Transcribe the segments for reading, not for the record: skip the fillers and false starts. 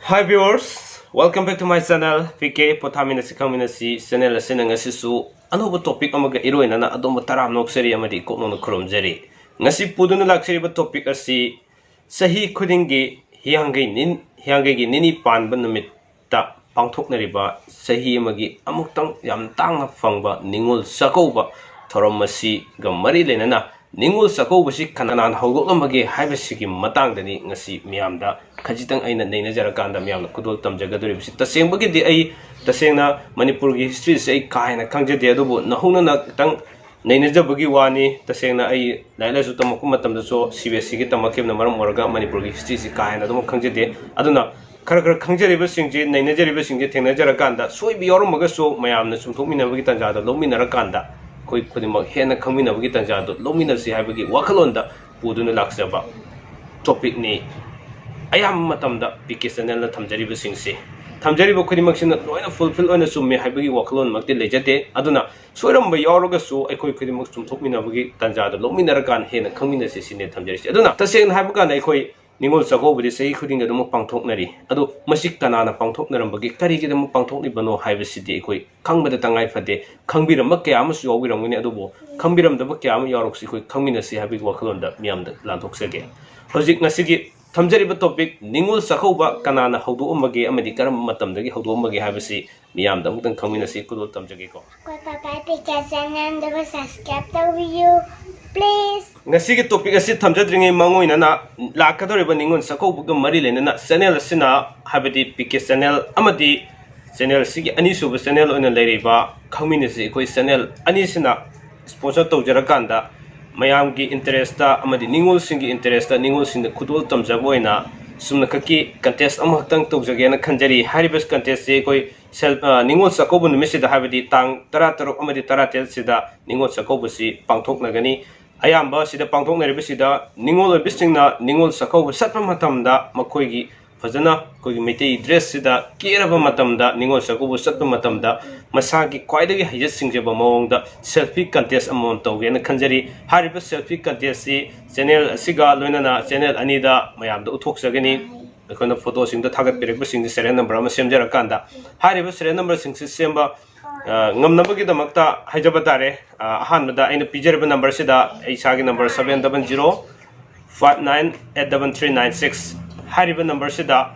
Hi viewers, welcome back to my channel PK POTHAMINASI KHANGMINASI channel asina ngasisu anoba topic amaga iroinana adoma taram nokseri amadi kokno khurumjari ngasi puduna lakseri ba topic asi sahi khudingi hiyangai gi nini panba numitta pangthoknariba sahi amagi amuktang yam tangna phangba Ningol Chakouba thoramasi ga mari lenana Ningol Chakouba si Kanana Houdoklambage haibasigi matangdani ngasi miyamda khajitang aina neinajara kanda miyamna kudol tamjagadoribsi tasengba di ai tasengna Manipur gi history se ai kaina kangjade adubu nahuna na tang neinajabagi wani tasengna ai laila su tamaku matamda so CBSC gi tamakemna maram oraga Manipur gi history se kaina adum kangjade aduna khara khangjariba singje neinajariba singje thengnajara kanda soibi yorumaga so mayamna sumthokminabagi tanjada lominara kanda koi khudimak hena khangminabagi tanjado lominasi haibagi wakhalonda puduna laksaba topic ni ayam matamda PK channel na thamjariba singse thamjariba khudimak sina loina fulfill oina summe haibagi wakhalon makte lejate aduna soiramba yawroga su ekoi khudimak sumthokminabagi tanjado lominara kan hena khangminasi sine thamjarisi aduna taseng haibaga na ekoi Ningol Chakouba di sahi khudinga dum pangthoknari adu masik kanana pangthoknarambagi karigi dum pangthokni bano haibasidi ekoi khangbada tangai phade khangbiram kya amasu yawbiramuni adubo khangbiram daba kya am yawroksi ekoi khangminasi habi wakhalonda miyamda lantoksege hojik ngasigi thamjariba topic Ningol Chakouba Kanana Houdoklambage amadi karam matamdagi Houdoklambage haibasi miyamda amutang khangminasi kudol tamjage ko subscribe to please. Ngasigi topic asi thamjadringi mangoina na lakadoriba Ningol Chakouba ga mari lenana channel asina habadi PK channel amadi channel sigi ani suba channel oina leiriba khangminasi ekoi channel ani sina sponsor tawjarakanda mayamgi interest ta amadi Ningol singi interest ta Ningol sinda khudol tamjaboina sumna kaki contest amahtang tawjagena khanjari haribas contest se ekoi Ningol Chakouba numisida habadi tang 13 amadi 13 sida Ningol Chakouba si pangthoknagani ayamba sida pangthoknaribasida Ningol bisingna Ningol Chakouba satpa matamda makoigi fajana koigi meitei dress sida keraba matamda Ningol Chakouba satpa matamda masagi kwaidagi hijat singjaba mawongda selfie contest amon tawgena khanjari hariba selfie contest si channel asiga loinana channel anida mayamda uthokjagani ekona photo singda thagat pirekba singdi serial number ama semjara kanda hariba serial number singsi semba ngamnabagi damakta haijaba tare ahanbada aina pijariba number sida aisagi number 770 598396 hariba number sida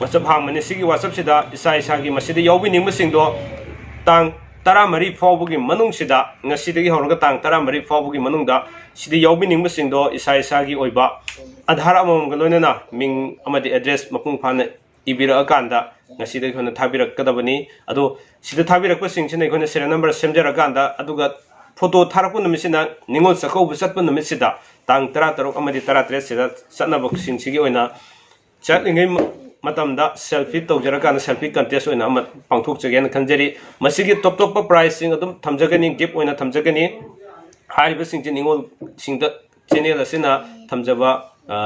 WhatsApp hangmani sigi WhatsApp sida isagi masida yawbi ningba singdo tang 13 fawbugi manung sida ngasidagi horoga tang 13 fawbugi manungda sida yawbi ningba singdo isagi oiba adhar amamga loinana ming amadi address mapung phana ibira akanda ngasidagi hona thabirak kadabani ado sida thabirak pa singchina ikona serial number semjara kanda aduga photo tharakpu numisina Ningol Chakouba satpa numisida tang 13 amadi 13 sida satnaba singsigi oina chatlingai matamda selfie tawjara kana selfie contest oina ama pangthokjagena khanjari masigi top price sing adum thamjagani gift oina thamjagani hariba singje Ningol singda channel asina thamjaba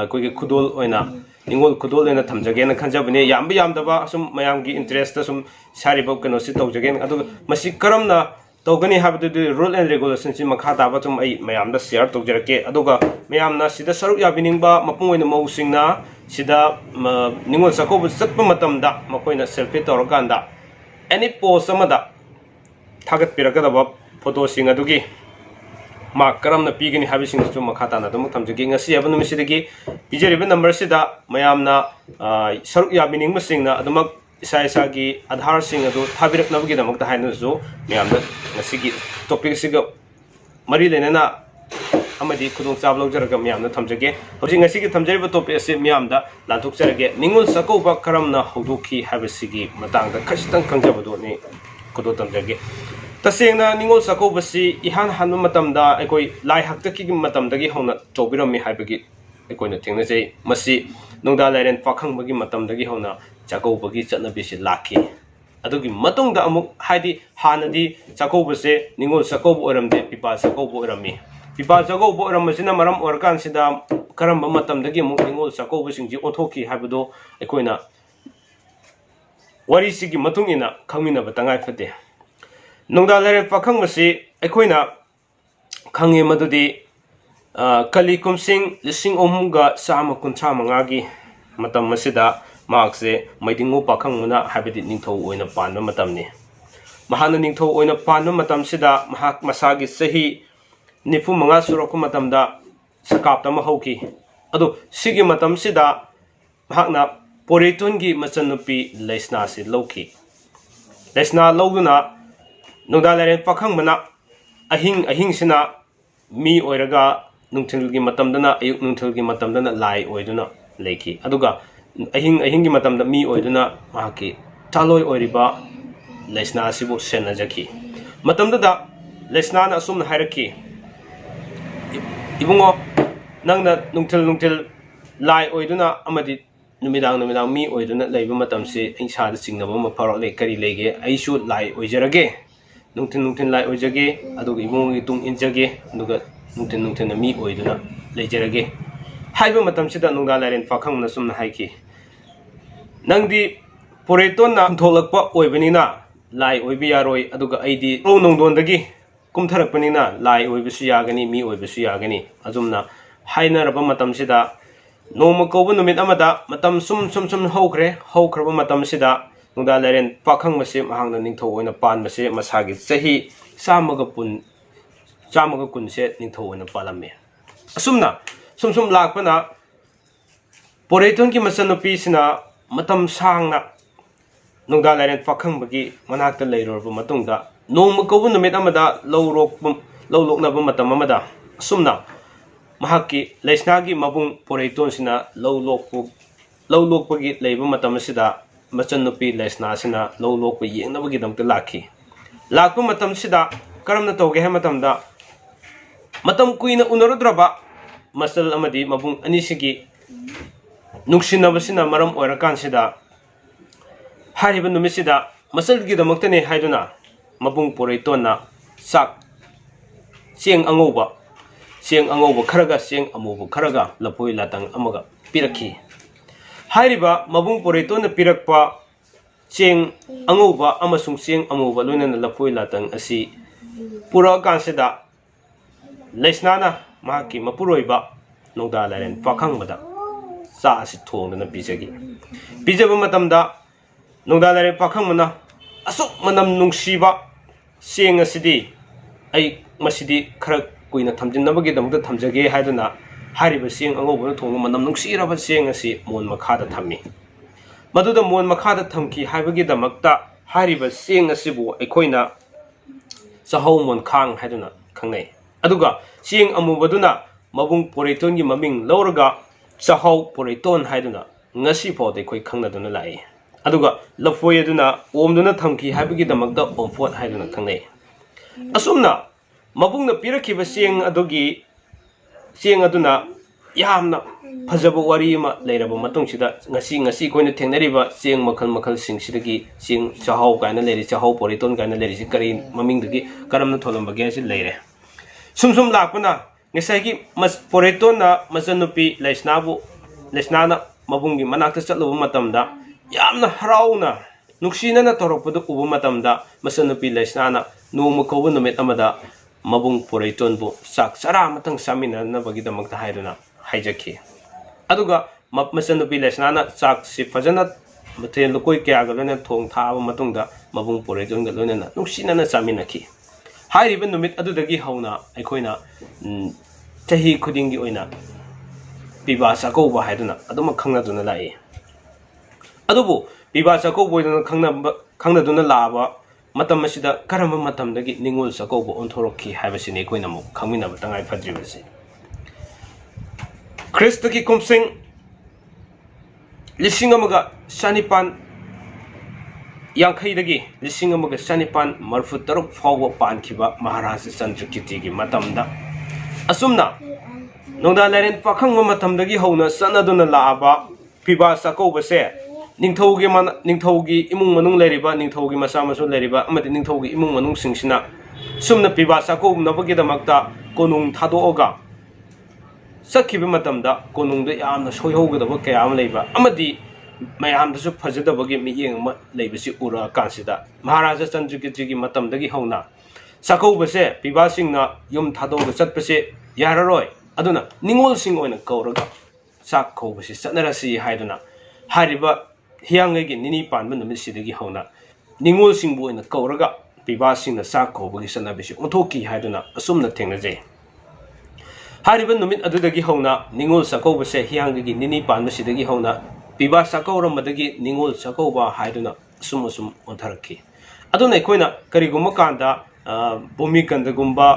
koigi khudol oina Ningol khudol oina thamjagena khanjabani yamdaba sum mayamgi interest ta sum sariba kano si tawjagena adu masi karamna tawgani habdu rule and regulations si makha daba tum ai mayamda share tawjarake aduga mayamna sida saruk yabiningba mapung oina mausingna sida Ningol Chakouba satpa matamda makoina selfie tawrakanda any post amada thagat pirakadaba photo sing adugi ma karamna pigani habising chu makha tana dum thamjagi ngasi aba numisidagi pijariba number sida mayamna saruk yabining masingna adumak isagi adhar sing adu thabiraknabagi damakta hainasu mayamna ngasigi topic siga mari lenana amadi khudong chablojaraga mayamna thamjage hoji ngasigi thamjariba topic ase mayamda lanthokjarage Ningol Chakouba karamna houdoki habisigi matangda khasitang khangjabado ni khudo thamjage tasengna Ningol Chakouba si ihan hanba matamda ekoi lai haktaki matamdagi hona chobirami haibagi ekoina thengnajai masi nongda lairen pakhangbagi matamdagi hona Chakoubagi chatnabi si lakhi adugi matungda amuk haidi hanadi Chakouba se Ningol Chakouba oramde pipa Chakouba orami pipa Chakouba oramasina maram orkan sida karamba matamdagi amuk Ningol Chakouba singji othoki haibado ekoina wari sigi matungina khangminaba tangai phate nongda lairen pakhangmasi ekoina khange madudi kali kumsing lising omga sama kuntra mangagi matam masida ꯃꯍꯥꯛꯁꯦ ꯃꯩꯗꯤꯡꯉꯨ ꯄꯥꯈꯪꯕꯅ ꯍꯥꯏꯕꯗꯤ ꯅꯤꯡꯊꯧ ꯑꯣꯏꯅ ꯄꯥꯟꯕ ꯃꯇꯝꯅꯤ ꯃꯍꯥꯛꯅ ꯅꯤꯡꯊꯧ ꯑꯣꯏꯅ ꯄꯥꯟꯕ ꯃꯇꯝꯁꯤꯗ ꯃꯍꯥꯛ ꯃꯁꯥꯒꯤ ꯆꯍꯤ 95 ꯁꯨꯔꯛꯄ ꯃꯇꯝꯗ ꯁꯀꯥꯞꯇ ꯑꯃ ꯍꯧꯈꯤ ꯑꯗꯣ ꯁꯤꯒꯤ ꯃꯇꯝꯁꯤꯗ ꯃꯍꯥꯛꯅ ꯄꯣꯔꯩꯇꯣꯟꯒꯤ ꯃꯆꯟꯅꯨꯄꯤ ꯂꯩꯁꯅꯥꯁꯤ ꯂꯧꯈꯤ ꯂꯩꯁꯅꯥ ꯂꯧꯗꯨꯅ ꯅꯨꯡꯗꯥꯡꯂꯥꯏꯔꯦꯟ ꯄꯥꯈꯪꯕꯅ ꯑꯍꯤꯡꯁꯤꯅ ꯃꯤ ꯑꯣꯏꯔꯒ ꯅꯨꯡꯊꯤꯜꯒꯤ ꯃꯇꯝꯗꯅ ꯑꯌꯨꯛ ꯅꯨꯡꯊꯤꯜꯒꯤ ꯃꯇꯝꯗꯅ ꯂꯥꯏ ꯑꯣꯏꯗꯨꯅ ꯂꯩꯈꯤ ꯑꯗꯨꯒ ꯑꯍꯤꯡꯒꯤ ꯃꯇꯝꯗ ꯃꯤ ꯑꯣꯏꯗꯨꯅ ꯃꯍꯥꯛꯀꯤ ꯆꯥꯂꯣꯏ ꯑꯣꯏꯔꯤꯕ ꯂꯩꯁꯅꯥ ꯑꯁꯤꯕꯨ ꯁꯦꯟꯅꯖꯈꯤ ꯃꯇꯝꯗꯨꯗ ꯂꯩꯁꯅꯥꯅ ꯑꯁꯨꯝꯅ ꯍꯥꯏꯔꯛꯈꯤ 이봉어 ꯅꯪꯅ ꯅꯨꯡꯊꯤꯜ ꯂꯥꯏ ꯑꯣꯏꯗꯨꯅ ꯑꯃꯗꯤ ꯅꯨꯃꯤꯗꯥꯡ ꯃꯤ ꯑꯣꯏꯗꯨꯅ ꯂꯩꯕ ꯃꯇꯝꯁꯤ ꯏꯁꯥꯗ ꯆꯤꯡꯅꯕ ꯑꯃ ꯐꯥꯎꯔꯛꯂꯦ ꯀꯔꯤ ꯂꯩꯒꯦ ꯑꯩꯁꯨ ꯂꯥꯏ ꯑꯣꯏꯖꯔꯒꯦ ꯅꯨꯡꯊꯤꯜ ꯂꯥꯏ ꯑꯣꯏꯖꯒꯦ ꯑꯗꯨꯒ 이봉ꯒꯤ ꯇꯨꯡ ꯏꯟꯖꯒꯦ ꯑꯗꯨꯒ ꯅꯨꯡꯊꯤꯜ ꯃꯤ ꯑꯣꯏꯗꯨꯅ ꯂꯩꯖꯔꯒꯦ ꯍꯥꯏꯕ ꯃꯇꯝꯁꯤꯗ ꯅꯨꯡꯗꯥꯡꯂꯥꯏꯔꯦꯟ ꯄꯥꯈꯪꯕꯅ ꯁꯨꯝꯅ ꯍꯥꯏꯈꯤ ꯅꯪꯗꯤ ꯄꯣꯔꯩꯇꯣꯟꯅ ꯊꯣꯛꯂꯛꯄ ꯑꯣꯏꯕꯅꯤꯅ ꯂꯥꯏ ꯑꯣꯏꯕ ꯌꯥꯔꯣꯏ ꯑꯗꯨꯒ ꯑꯩꯗꯤ ꯅꯣꯡꯗꯣꯟꯗꯒꯤ kumtharakpanina lai oibisu yagani mi oibisu yagani azumna hainaraba matamsida noma kobu numit amada matam sum haukraba matamsida nungda laren pakhang mase mahangna ningtho oina pan mase masagi chahi chamaga kun se ningtho oina palamme asumna sum lakpana poreiton ki masanopi sina matam sangna nungda laren pakhang bagi manakta leirorba matungda noma kobu numit amada lowloknaba matam amada asumna mahaki leisnagi mabung poreiton sina lowlokpagi leiba matam sida machannupi leisna sina lowlokpa yengnabagi damta lakpa matam sida karamna tawge ha matamda matam kuina unarudraba masal amadi mabung anisigi nungsinabasina maram oirakan sida hariba numisida masalgi damaktane haiduna mabung poreitonna sak sieng angoba kharaga sieng amuba kharaga lapoi latang amaga pirakhi hariba mabung poreitonna pirakpa sieng angoba amasung sieng amuba loinana lapoi latang asi pura kansida leisnana mahaki mapuroiba nongda laren pakhangmada sa asi thongdana pijaba matamda nongda laren pakhangmana asuk manam nungsiba sieng asidi ai masidi khara kuina thamjinnabagi damda thamjage haiduna hariba sieng angobuna thongna manam nungsiraba sieng asi mon makhada thammi maduda mon makhada thamki haibagi damakta hariba sieng asibu aikoina chahau mon khang haiduna khangnai aduga sieng amubaduna mabung poreiton gi maming lawraga chahau poreiton haiduna ngasi phode koi khangnaduna lai aduga lafoi aduna omduna thamki haibagi damakta omfot haiduna khangnai asumna mabungna pirakhiba sieng aduna yamna phajaba wari ma leiraba matungsida ngasi koina thengnariba sieng makhal singsidagi sieng chahau kaina leri chahau poreiton kaina leri si kari mamingdagi karamna tholambage asi leire sum lakpana ngesaigi poreiton na machanupi leisnana mabunggi manakta chatluba matamda yamna harauna nuksinana torokpadu uba matamda machanupi leisnana noma kobu numit amada mabung poreiton bu sak sara matang saminanabagi damakta haiduna haijaki aduga machanupi leisnana sak si fajana mathel lokoi kyaga loina thong thaba matungda mabung poreiton ga loina nuksinana saminaki hairiba numit adudagi hauna aikoina chahi khudingi oina piba Chakouba haiduna aduma khangnaduna lai adubu piba Chakouba oina khangnaduna laba matam asida karamba matamdagi Ningol Chakouba onthorokhi haibasini aikoina mu khangminaba tangai phadribasi Kristaki kumsing lising amaga sanipan Yankhaidagi lising amaga sanipan marfutaruk fawwa pankhiba Maharaja Chandrakirtigi matamda asumna nongda laren pakhangma matamdagi hauna sanaduna laaba piba Chakouba se ningthougi imung manung leriba ningthougi masa masu leriba amadi ningthougi imung manung singsina sumna piba Chakouba nabagi damakta konung thadoga sakhiba matamda konungda yamna soihougadaba kaya am leiba amadi mayamdasu phajadabagi miyeng ma leibasi ura kansida Maharaja Chandrakirtigi matamdagi hauna Chakouba se piba singna yum thadoga chatpase yararoi aduna Ningol sing oina kauraga chak khoubasi chatnarasi haiduna hariba हियांगगी निनी पानब नुमिसिदगी हौना निंगोल सिंगबु ओइना कौरगा पिबा सिंगना chalk कौबगी सनाबिसि ओंथोकी हाइदुना असुमना थेंगनाजे हारिबा नुमित अदुदगी हौना निंगोल चाकौबसे हियांगगी निनी पानबसिदगी हौना पिबा चाकौरमदगी निंगोल चाकौबा हाइदुना assume assume ओंथरखी अदुना अखोइना करिगुम्बा कांदा भूमिकंदगुम्बा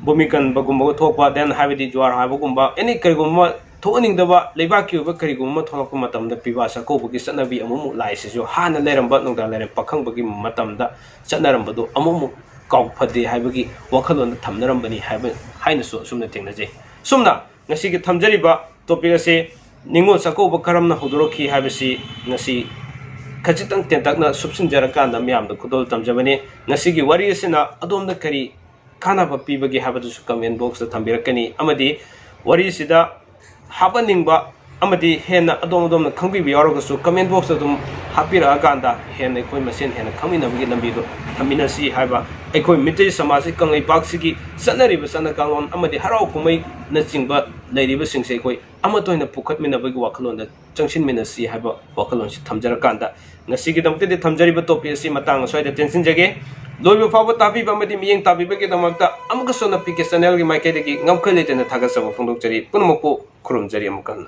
भूमिकंबगुम्बा थोकपा देन हाइबदी ज्वार हाइबगुम्बा एनी करिगुम्बा थोनिंगदबा लेबाकी ओबा करिगुम्बा थोलकपा मतमदा पिबा चाकौबगी चनबी अमुमु लाइसिसु हाना लेरंबा नुंदा लेरं पखंबगी मतमदा चनरंबदो अमुमु काउफदे हाइबगी वखलोन थमनरंबनी हाइनसु सुमना थेंगनाजे सुमना ngasi thamjariba topic ase ningol chakouba karamna hudoroki haibasi ngasi khachitang tentakna subsinjarakanda myamda khudol tamjabani ngasi gi wari asina adomda kari khana ba pibagi habadu su comment box da thambirakani amadi wari sida habaningba amadi hena adomna khangbi yaragasu comment box da dum hapira aganda hena koi masen hena khamina bagi lambi do thaminasi haiba अखोई मितई समाज कंगई पाक्सिगी सनरिबा सना कांगलोन अमदि हराव कुमै नचिंबा लैरिबा सिंगसे अखोई अमतोइना पुखतमिनबगी वाखलोन चंगसिनमिनसी हाइबा वाखलोन सि थमजरकांदा ngasiगी दमते थमजरिबा topic असि मतांग सोइदा tension जगे लोइबा फावबा ताबिबा अमदि मियेंग ताबिबगे दमक्ता अमका सोना पीके channel गी माइकेदगी ngमखै लेतेना थागसबा फोंदोकचरी पुनमको खुरुमजरी अमकन